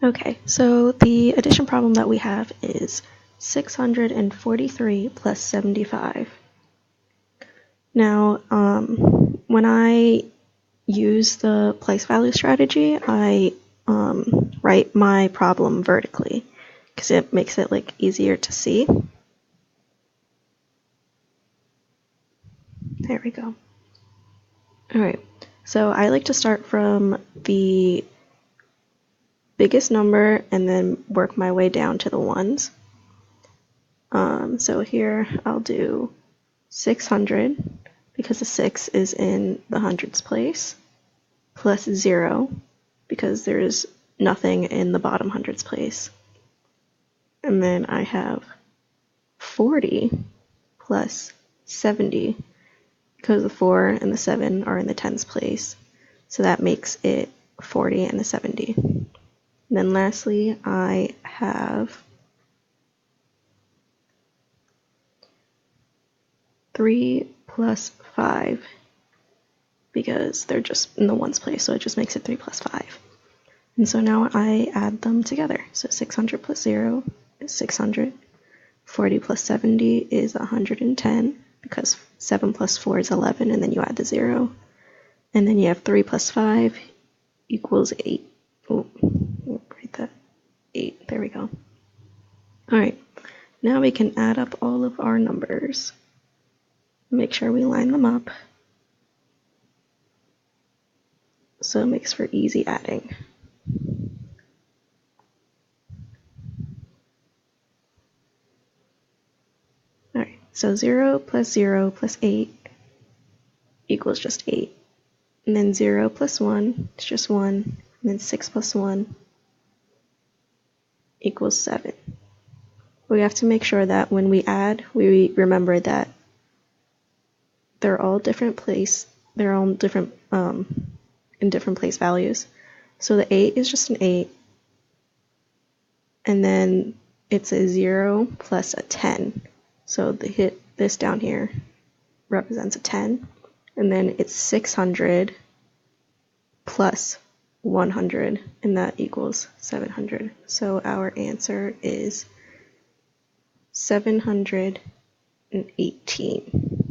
Okay, so the addition problem that we have is 643 plus 75. Now, when I use the place value strategy, I write my problem vertically because it makes it like easier to see. There we go. All right, so I like to start from the biggest number and then work my way down to the ones. So here I'll do 600 because the 6 is in the hundreds place, plus 0 because there's nothing in the bottom hundreds place. And then I have 40 plus 70 because the 4 and the 7 are in the tens place. So that makes it 40 and the 70. And then lastly, I have 3 plus 5 because they're just in the ones place, so it just makes it 3 plus 5. And so now I add them together. So 600 plus 0 is 600. 40 plus 70 is 110 because 7 plus 4 is 11, and then you add the 0. And then you have 3 plus 5 equals 8. Oh, write that. 8. There we go. All right. Now we can add up all of our numbers. Make sure we line them up so it makes for easy adding. All right. So 0 plus 8 equals just 8. And then 0 plus 1 is just 1. And then 6 plus 1 equals 7. We have to make sure that when we add, we remember that they're all different place, they're all different in different place values. So the 8 is just an 8, and then it's a 0 plus a 10. So this down here represents a 10, and then it's 600 plus 100, and that equals 700. So our answer is 718.